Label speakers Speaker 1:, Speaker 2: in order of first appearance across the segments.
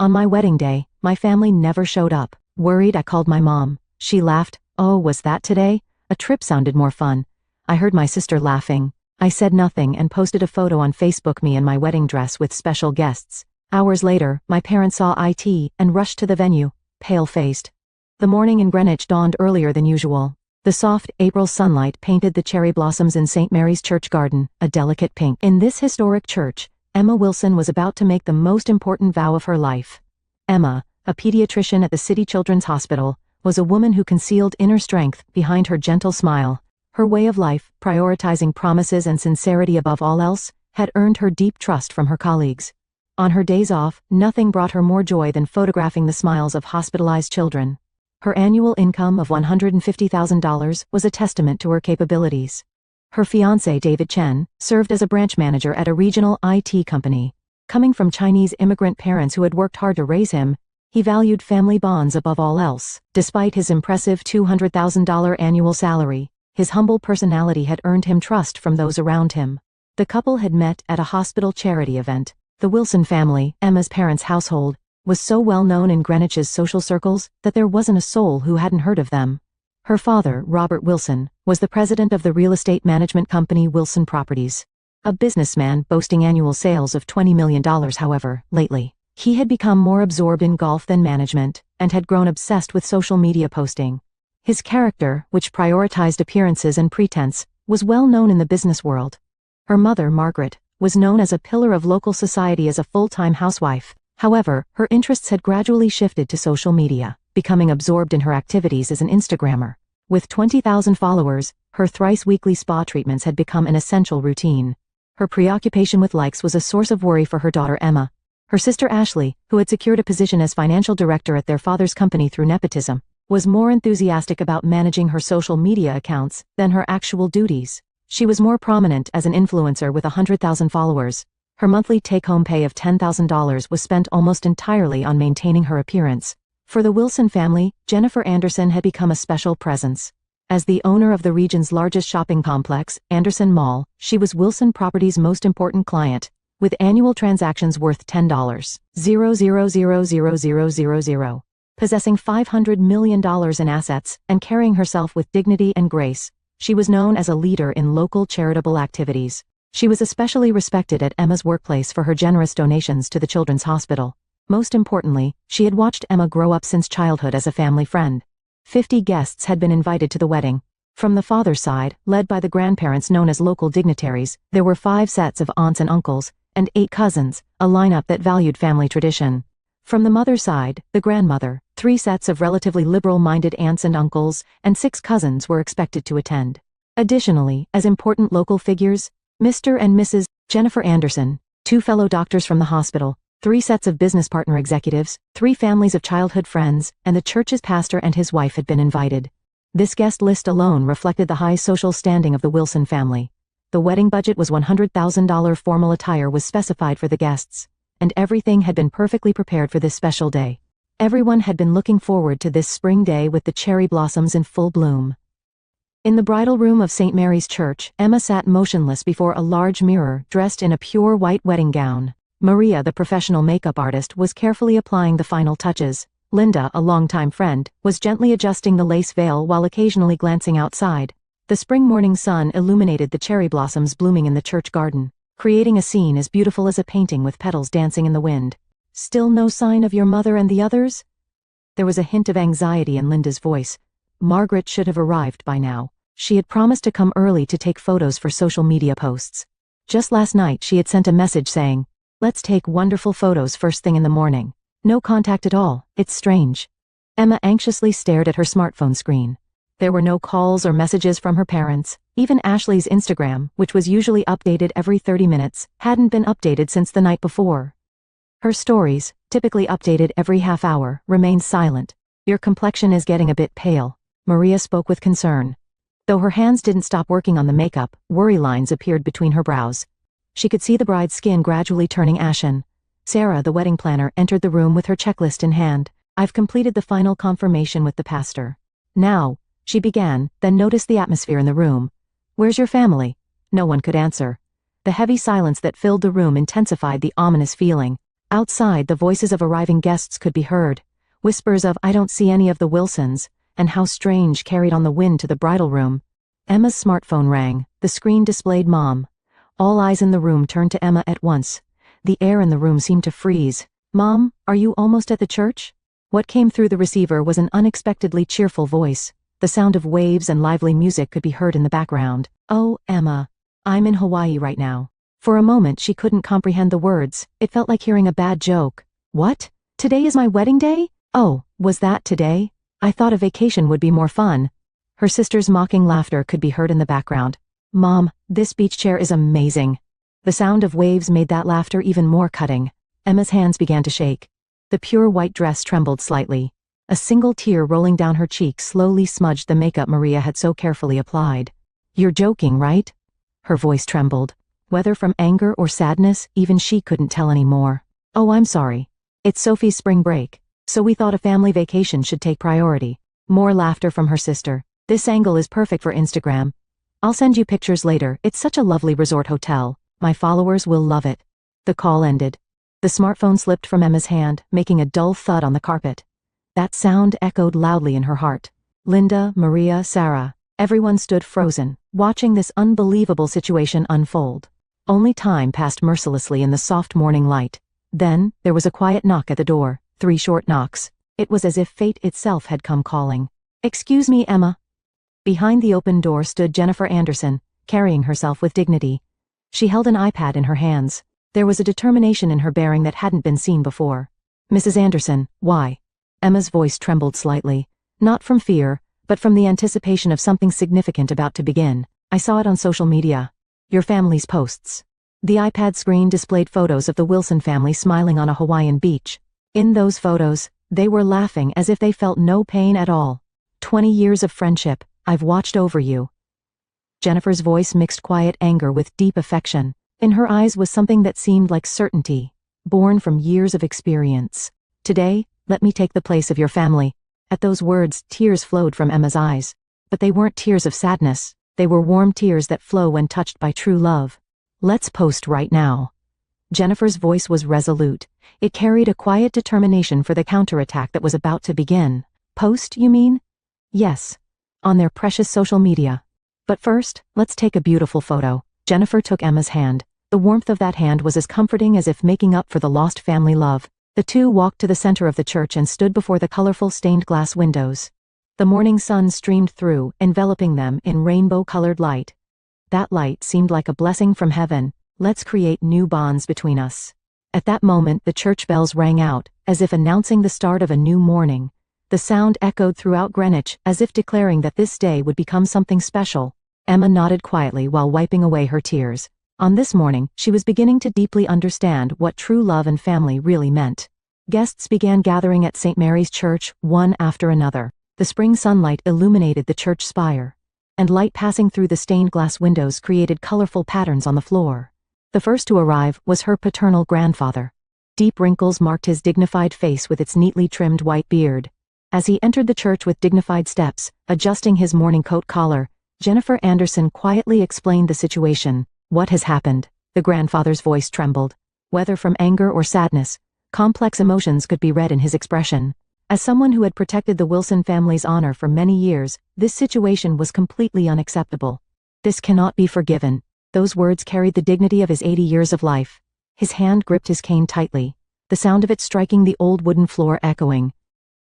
Speaker 1: On my wedding day, my family never showed up. Worried, I called my mom. She laughed. Oh, was that today? A trip sounded more fun. I heard my sister laughing. I said nothing and posted a photo on Facebook, me in my wedding dress with special guests. Hours later, my parents saw it and rushed to the venue, pale-faced. The morning in Greenwich dawned earlier than usual. The soft, April sunlight painted the cherry blossoms in St. Mary's church garden, a delicate pink. In this historic church, Emma Wilson was about to make the most important vow of her life. Emma, a pediatrician at the City Children's Hospital, was a woman who concealed inner strength behind her gentle smile. Her way of life, prioritizing promises and sincerity above all else, had earned her deep trust from her colleagues. On her days off, nothing brought her more joy than photographing the smiles of hospitalized children. Her annual income of $150,000 was a testament to her capabilities. Her fiancé, David Chen, served as a branch manager at a regional IT company. Coming from Chinese immigrant parents who had worked hard to raise him, he valued family bonds above all else. Despite his impressive $200,000 annual salary, his humble personality had earned him trust from those around him. The couple had met at a hospital charity event. The Wilson family, Emma's parents' household, was so well known in Greenwich's social circles that there wasn't a soul who hadn't heard of them. Her father, Robert Wilson, was the president of the real estate management company Wilson Properties. A businessman boasting annual sales of $20 million, however, lately, he had become more absorbed in golf than management, and had grown obsessed with social media posting. His character, which prioritized appearances and pretense, was well known in the business world. Her mother, Margaret, was known as a pillar of local society as a full-time housewife. However, her interests had gradually shifted to social media, becoming absorbed in her activities as an Instagrammer. With 20,000 followers, her thrice-weekly spa treatments had become an essential routine. Her preoccupation with likes was a source of worry for her daughter Emma. Her sister Ashley, who had secured a position as financial director at their father's company through nepotism, was more enthusiastic about managing her social media accounts than her actual duties. She was more prominent as an influencer with 100,000 followers. Her monthly take-home pay of $10,000 was spent almost entirely on maintaining her appearance. For the Wilson family, Jennifer Anderson had become a special presence. As the owner of the region's largest shopping complex, Anderson Mall, she was Wilson Properties' most important client, with annual transactions worth $10,000,000,000. Possessing $500 million in assets and carrying herself with dignity and grace, she was known as a leader in local charitable activities. She was especially respected at Emma's workplace for her generous donations to the Children's Hospital. Most importantly, she had watched Emma grow up since childhood as a family friend. 50 guests had been invited to the wedding. From the father's side, led by the grandparents known as local dignitaries, there were 5 sets of aunts and uncles, and 8 cousins, a lineup that valued family tradition. From the mother's side, the grandmother, 3 sets of relatively liberal-minded aunts and uncles, and 6 cousins were expected to attend. Additionally, as important local figures, Mr. and Mrs. Jennifer Anderson, 2 fellow doctors from the hospital, 3 sets of business partner executives, 3 families of childhood friends, and the church's pastor and his wife had been invited. This guest list alone reflected the high social standing of the Wilson family. The wedding budget was $100,000. Formal attire was specified for the guests, and everything had been perfectly prepared for this special day. Everyone had been looking forward to this spring day with the cherry blossoms in full bloom. In the bridal room of St. Mary's Church, Emma sat motionless before a large mirror, dressed in a pure white wedding gown. Maria, the professional makeup artist, was carefully applying the final touches. Linda, a longtime friend, was gently adjusting the lace veil while occasionally glancing outside. The spring morning sun illuminated the cherry blossoms blooming in the church garden, creating a scene as beautiful as a painting with petals dancing in the wind. "Still no sign of your mother and the others?" There was a hint of anxiety in Linda's voice. Margaret should have arrived by now. She had promised to come early to take photos for social media posts. Just last night she had sent a message saying, "Let's take wonderful photos first thing in the morning." No contact at all. It's strange. Emma anxiously stared at her smartphone screen. There were no calls or messages from her parents. Even Ashley's Instagram, which was usually updated every 30 minutes, hadn't been updated since the night before. Her stories, typically updated every half hour, remained silent. "Your complexion is getting a bit pale," Maria spoke with concern. Though her hands didn't stop working on the makeup, worry lines appeared between her brows. She could see the bride's skin gradually turning ashen. Sarah, the wedding planner, entered the room with her checklist in hand. "I've completed the final confirmation with the pastor. Now," she began, then noticed the atmosphere in the room. "Where's your family?" No one could answer. The heavy silence that filled the room intensified the ominous feeling. Outside, the voices of arriving guests could be heard. Whispers of "I don't see any of the Wilsons," and "How strange" carried on the wind to the bridal room. Emma's smartphone rang. The screen displayed Mom. All eyes in the room turned to Emma at once. The air in the room seemed to freeze. "Mom, are you almost at the church?" What came through the receiver was an unexpectedly cheerful voice. The sound of waves and lively music could be heard in the background. "Oh, Emma. I'm in Hawaii right now." For a moment she couldn't comprehend the words. It felt like hearing a bad joke. "What? Today is my wedding day? Oh, was that today? I thought a vacation would be more fun." Her sister's mocking laughter could be heard in the background. "Mom, this beach chair is amazing." The sound of waves made that laughter even more cutting. Emma's hands began to shake. The pure white dress trembled slightly. A single tear rolling down her cheek slowly smudged the makeup Maria had so carefully applied. "You're joking, right?" Her voice trembled. Whether from anger or sadness, even she couldn't tell anymore. "Oh, I'm sorry. It's Sophie's spring break, so we thought a family vacation should take priority." More laughter from her sister. "This angle is perfect for Instagram. I'll send you pictures later. It's such a lovely resort hotel. My followers will love it." The call ended. The smartphone slipped from Emma's hand, making a dull thud on the carpet. That sound echoed loudly in her heart. Linda, Maria, Sarah, everyone stood frozen, watching this unbelievable situation unfold. Only time passed mercilessly in the soft morning light. Then, there was a quiet knock at the door, 3 short knocks. It was as if fate itself had come calling. "Excuse me, Emma." Behind the open door stood Jennifer Anderson, carrying herself with dignity. She held an iPad in her hands. There was a determination in her bearing that hadn't been seen before. "Mrs. Anderson, why?" Emma's voice trembled slightly. Not from fear, but from the anticipation of something significant about to begin. "I saw it on social media. Your family's posts." The iPad screen displayed photos of the Wilson family smiling on a Hawaiian beach. In those photos, they were laughing as if they felt no pain at all. 20 years of friendship, I've watched over you." Jennifer's voice mixed quiet anger with deep affection. In her eyes was something that seemed like certainty, born from years of experience. "Today, let me take the place of your family." At those words, tears flowed from Emma's eyes. But they weren't tears of sadness. They were warm tears that flow when touched by true love. "Let's post right now." Jennifer's voice was resolute. It carried a quiet determination for the counterattack that was about to begin. "Post, you mean?" "Yes. On their precious social media. But first, let's take a beautiful photo." Jennifer took Emma's hand. The warmth of that hand was as comforting as if making up for the lost family love. The two walked to the center of the church and stood before the colorful stained glass windows. The morning sun streamed through, enveloping them in rainbow-colored light. That light seemed like a blessing from heaven. "Let's create new bonds between us." At that moment, the church bells rang out, as if announcing the start of a new morning. The sound echoed throughout Greenwich, as if declaring that this day would become something special. Emma nodded quietly while wiping away her tears. On this morning, she was beginning to deeply understand what true love and family really meant. Guests began gathering at St. Mary's Church, one after another. The spring sunlight illuminated the church spire, and light passing through the stained glass windows created colorful patterns on the floor. The first to arrive was her paternal grandfather. Deep wrinkles marked his dignified face with its neatly trimmed white beard. As he entered the church with dignified steps, adjusting his morning coat collar, Jennifer Anderson quietly explained the situation. "What has happened?" The grandfather's voice trembled. Whether from anger or sadness, complex emotions could be read in his expression. As someone who had protected the Wilson family's honor for many years, this situation was completely unacceptable. "This cannot be forgiven." Those words carried the dignity of his 80 years of life. His hand gripped his cane tightly, the sound of it striking the old wooden floor echoing.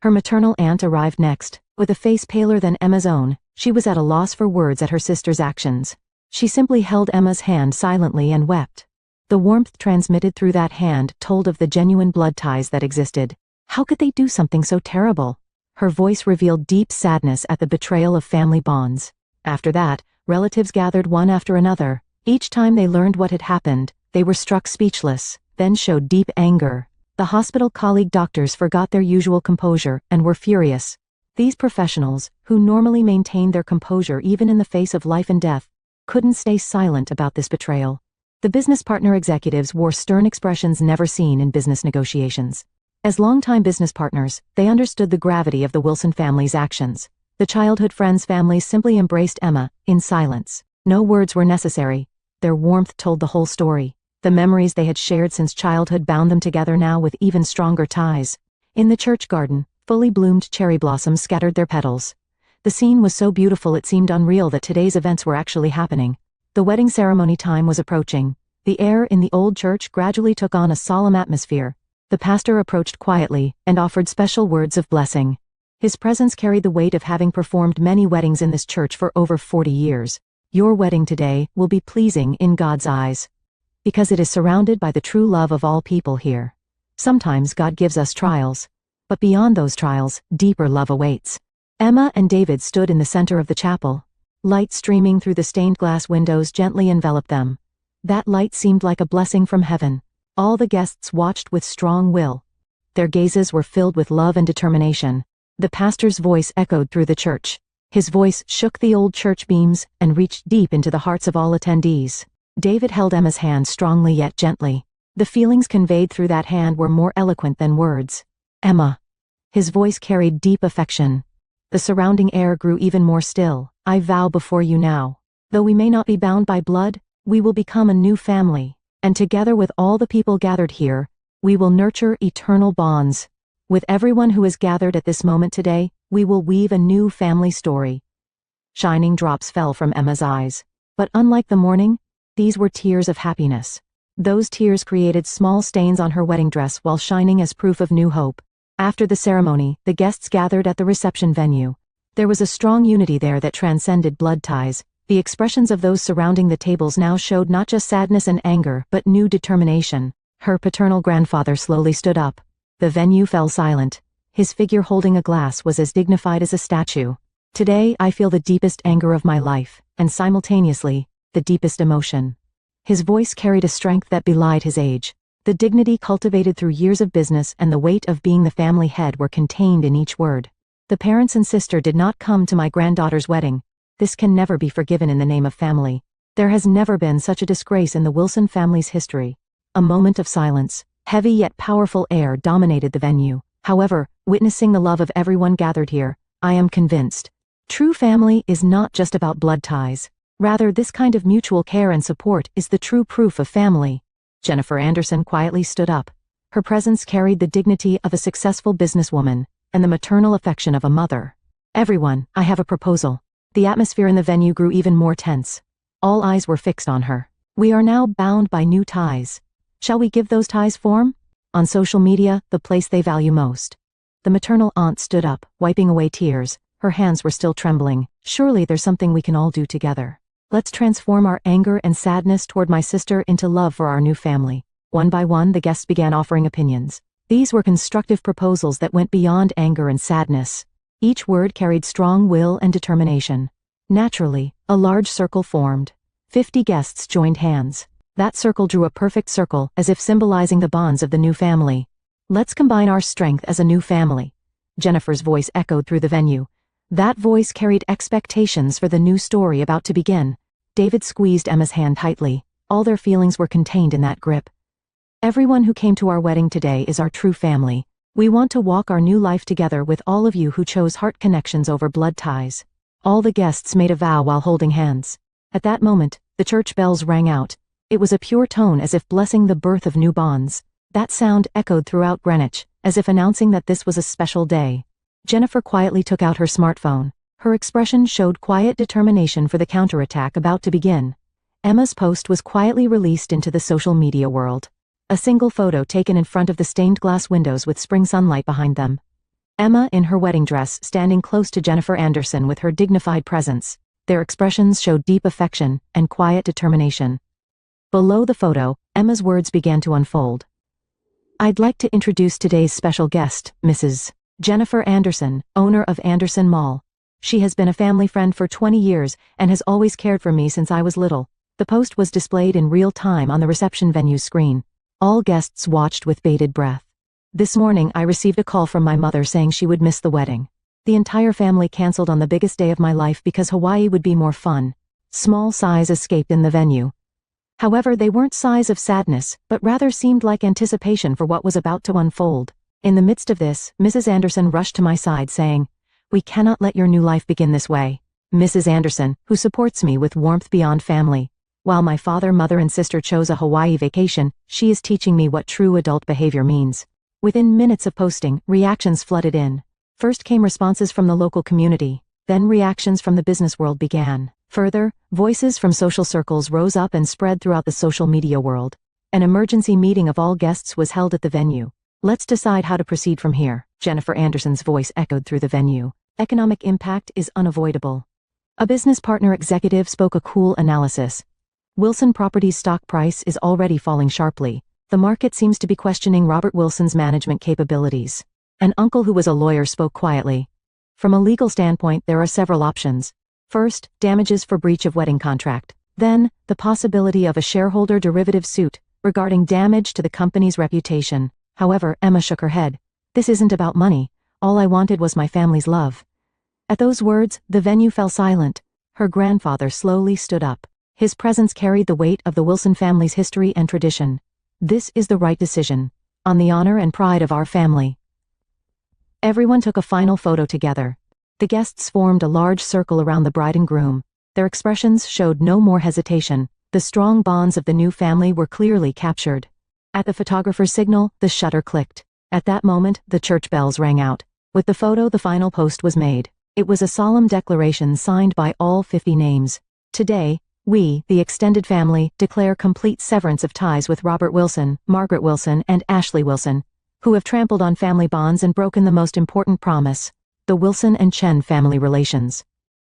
Speaker 1: Her maternal aunt arrived next. With a face paler than Emma's own, she was at a loss for words at her sister's actions. She simply held Emma's hand silently and wept. The warmth transmitted through that hand told of the genuine blood ties that existed. How could they do something so terrible? Her voice revealed deep sadness at the betrayal of family bonds. After that, relatives gathered one after another. Each time they learned what had happened, they were struck speechless, then showed deep anger. The hospital colleague doctors forgot their usual composure and were furious. These professionals, who normally maintained their composure even in the face of life and death, couldn't stay silent about this betrayal. The business partner executives wore stern expressions never seen in business negotiations. As longtime business partners, they understood the gravity of the Wilson family's actions. The childhood friends' families simply embraced Emma, in silence. No words were necessary. Their warmth told the whole story. The memories they had shared since childhood bound them together now with even stronger ties. In the church garden, fully bloomed cherry blossoms scattered their petals. The scene was so beautiful it seemed unreal that today's events were actually happening. The wedding ceremony time was approaching. The air in the old church gradually took on a solemn atmosphere. The pastor approached quietly and offered special words of blessing. His presence carried the weight of having performed many weddings in this church for over 40 years. Your wedding today will be pleasing in God's eyes, because it is surrounded by the true love of all people here. Sometimes God gives us trials, but beyond those trials, deeper love awaits. Emma and David stood in the center of the chapel. Light streaming through the stained glass windows gently enveloped them. That light seemed like a blessing from heaven. All the guests watched with strong will. Their gazes were filled with love and determination. The pastor's voice echoed through the church. His voice shook the old church beams and reached deep into the hearts of all attendees. David held Emma's hand strongly yet gently. The feelings conveyed through that hand were more eloquent than words. Emma. His voice carried deep affection. The surrounding air grew even more still. I vow before you now. Though we may not be bound by blood, we will become a new family, and together with all the people gathered here, we will nurture eternal bonds. With everyone who is gathered at this moment today, we will weave a new family story. Shining drops fell from Emma's eyes. But unlike the morning, these were tears of happiness. Those tears created small stains on her wedding dress while shining as proof of new hope. After the ceremony, the guests gathered at the reception venue. There was a strong unity there that transcended blood ties. The expressions of those surrounding the tables now showed not just sadness and anger, but new determination. Her paternal grandfather slowly stood up. The venue fell silent. His figure holding a glass was as dignified as a statue. Today I feel the deepest anger of my life, and simultaneously, the deepest emotion. His voice carried a strength that belied his age. The dignity cultivated through years of business and the weight of being the family head were contained in each word. The parents and sister did not come to my granddaughter's wedding. This can never be forgiven in the name of family. There has never been such a disgrace in the Wilson family's history. A moment of silence. Heavy yet powerful air dominated the venue. However, witnessing the love of everyone gathered here, I am convinced. True family is not just about blood ties. Rather, this kind of mutual care and support is the true proof of family. Jennifer Anderson quietly stood up. Her presence carried the dignity of a successful businesswoman and the maternal affection of a mother. Everyone, I have a proposal. The atmosphere in the venue grew even more tense. All eyes were fixed on her. We are now bound by new ties. Shall we give those ties form? On social media, the place they value most. The maternal aunt stood up, wiping away tears. Her hands were still trembling. Surely there's something we can all do together. Let's transform our anger and sadness toward my sister into love for our new family. One by one, the guests began offering opinions. These were constructive proposals that went beyond anger and sadness. Each word carried strong will and determination. Naturally, a large circle formed. 50 guests joined hands. That circle drew a perfect circle, as if symbolizing the bonds of the new family. Let's combine our strength as a new family. Jennifer's voice echoed through the venue. That voice carried expectations for the new story about to begin. David squeezed Emma's hand tightly. All their feelings were contained in that grip. Everyone who came to our wedding today is our true family. We want to walk our new life together with all of you who chose heart connections over blood ties. All the guests made a vow while holding hands. At that moment, the church bells rang out. It was a pure tone as if blessing the birth of new bonds. That sound echoed throughout Greenwich, as if announcing that this was a special day. Jennifer quietly took out her smartphone. Her expression showed quiet determination for the counterattack about to begin. Emma's post was quietly released into the social media world. A single photo taken in front of the stained glass windows with spring sunlight behind them. Emma in her wedding dress standing close to Jennifer Anderson with her dignified presence. Their expressions showed deep affection and quiet determination. Below the photo, Emma's words began to unfold. I'd like to introduce today's special guest, Mrs. Jennifer Anderson, owner of Anderson Mall. She has been a family friend for 20 years and has always cared for me since I was little. The post was displayed in real time on the reception venue's screen. All guests watched with bated breath. This morning I received a call from my mother saying she would miss the wedding. The entire family canceled on the biggest day of my life because Hawaii would be more fun. Small sighs escaped in the venue. However, they weren't sighs of sadness, but rather seemed like anticipation for what was about to unfold. In the midst of this, Mrs. Anderson rushed to my side saying, "We cannot let your new life begin this way." Mrs. Anderson, who supports me with warmth beyond family. While my father, mother, and sister chose a Hawaii vacation, she is teaching me what true adult behavior means. Within minutes of posting, reactions flooded in. First came responses from the local community, then reactions from the business world began. Further, voices from social circles rose up and spread throughout the social media world. An emergency meeting of all guests was held at the venue. Let's decide how to proceed from here. Jennifer Anderson's voice echoed through the venue. Economic impact is unavoidable. A business partner executive spoke a cool analysis. Wilson Properties' stock price is already falling sharply. The market seems to be questioning Robert Wilson's management capabilities. An uncle who was a lawyer spoke quietly. From a legal standpoint, there are several options. First, damages for breach of wedding contract. Then, the possibility of a shareholder derivative suit regarding damage to the company's reputation. However, Emma shook her head. This isn't about money. All I wanted was my family's love. At those words, the venue fell silent. Her grandfather slowly stood up. His presence carried the weight of the Wilson family's history and tradition. This is the right decision. On the honor and pride of our family. Everyone took a final photo together. The guests formed a large circle around the bride and groom. Their expressions showed no more hesitation. The strong bonds of the new family were clearly captured. At the photographer's signal, the shutter clicked. At that moment, the church bells rang out. With the photo, the final post was made. It was a solemn declaration signed by all 50 names. Today, we, the extended family, declare complete severance of ties with Robert Wilson, Margaret Wilson, and Ashley Wilson, who have trampled on family bonds and broken the most important promise, the Wilson and Chen family relations.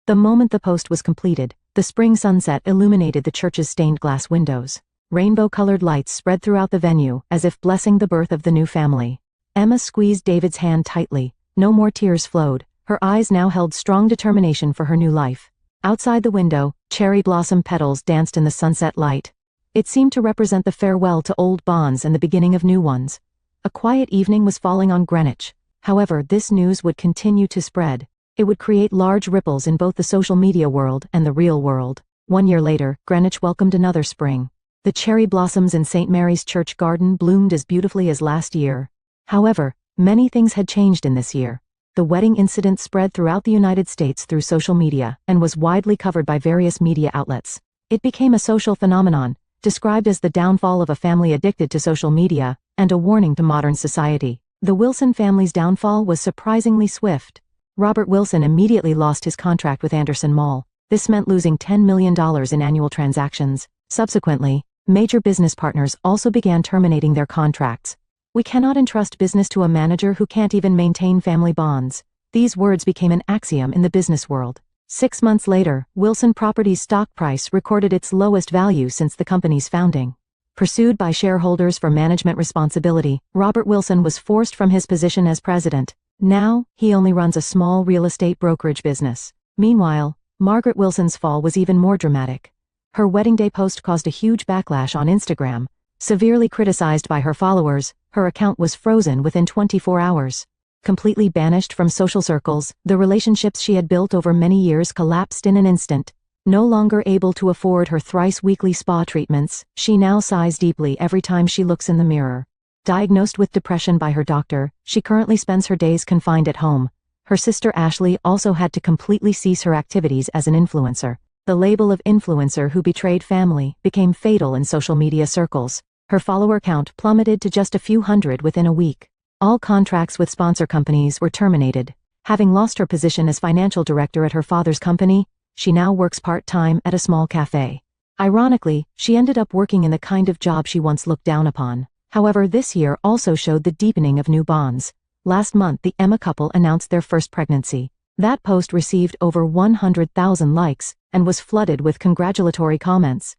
Speaker 1: The moment the post was completed, the spring sunset illuminated the church's stained glass windows. Rainbow-colored lights spread throughout the venue, as if blessing the birth of the new family. Emma squeezed David's hand tightly. No more tears flowed. Her eyes now held strong determination for her new life. Outside the window, cherry blossom petals danced in the sunset light. It seemed to represent the farewell to old bonds and the beginning of new ones. A quiet evening was falling on Greenwich. However, this news would continue to spread. It would create large ripples in both the social media world and the real world. 1 year later, Greenwich welcomed another spring. The cherry blossoms in St. Mary's Church garden bloomed as beautifully as last year. However, many things had changed in this year. The wedding incident spread throughout the United States through social media and was widely covered by various media outlets. It became a social phenomenon, described as the downfall of a family addicted to social media, and a warning to modern society. The Wilson family's downfall was surprisingly swift. Robert Wilson immediately lost his contract with Anderson Mall. This meant losing $10 million in annual transactions. Subsequently, major business partners also began terminating their contracts. We cannot entrust business to a manager who can't even maintain family bonds. These words became an axiom in the business world. 6 months later, Wilson Properties' stock price recorded its lowest value since the company's founding. Pursued by shareholders for management responsibility, Robert Wilson was forced from his position as president. Now, he only runs a small real estate brokerage business. Meanwhile, Margaret Wilson's fall was even more dramatic. Her wedding day post caused a huge backlash on Instagram. Severely criticized by her followers, her account was frozen within 24 hours. Completely banished from social circles, the relationships she had built over many years collapsed in an instant. No longer able to afford her thrice-weekly spa treatments, she now sighs deeply every time she looks in the mirror. Diagnosed with depression by her doctor, she currently spends her days confined at home. Her sister Ashley also had to completely cease her activities as an influencer. The label of influencer who betrayed family became fatal in social media circles. Her follower count plummeted to just a few hundred within a week. All contracts with sponsor companies were terminated. Having lost her position as financial director at her father's company, she now works part-time at a small cafe. Ironically, she ended up working in the kind of job she once looked down upon. However, this year also showed the deepening of new bonds. Last month, the Emma couple announced their first pregnancy. That post received over 100,000 likes and was flooded with congratulatory comments.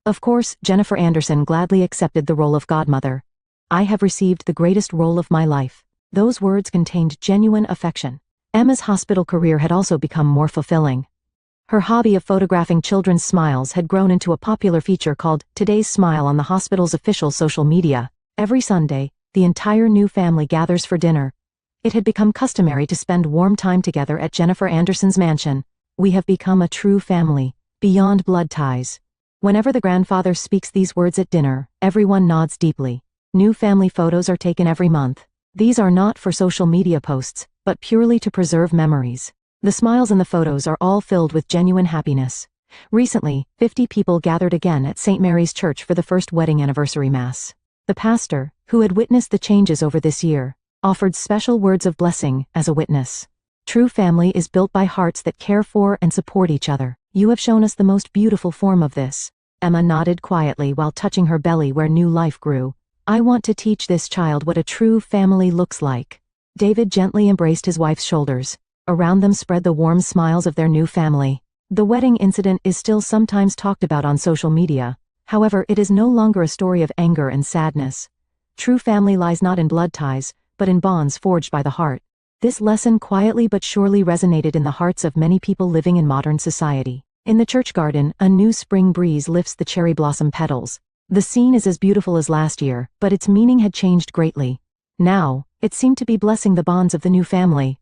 Speaker 1: Of course, Jennifer Anderson gladly accepted the role of godmother. "I have received the greatest role of my life." Those words contained genuine affection. Emma's hospital career had also become more fulfilling. Her hobby of photographing children's smiles had grown into a popular feature called Today's Smile on the hospital's official social media. Every Sunday, the entire new family gathers for dinner. It had become customary to spend warm time together at Jennifer Anderson's mansion. "We have become a true family, beyond blood ties." Whenever the grandfather speaks these words at dinner, everyone nods deeply. New family photos are taken every month. These are not for social media posts, but purely to preserve memories. The smiles in the photos are all filled with genuine happiness. Recently, 50 people gathered again at St. Mary's Church for the first wedding anniversary mass. The pastor, who had witnessed the changes over this year, offered special words of blessing as a witness. True family is built by hearts that care for and support each other. You have shown us the most beautiful form of this. Emma nodded quietly while touching her belly where new life grew. I want to teach this child what a true family looks like. David gently embraced his wife's shoulders. Around them spread the warm smiles of their new family. The wedding incident is still sometimes talked about on social media. However, it is no longer a story of anger and sadness. True family lies not in blood ties, but in bonds forged by the heart. This lesson quietly but surely resonated in the hearts of many people living in modern society. In the church garden, a new spring breeze lifts the cherry blossom petals. The scene is as beautiful as last year, but its meaning had changed greatly. Now, it seemed to be blessing the bonds of the new family.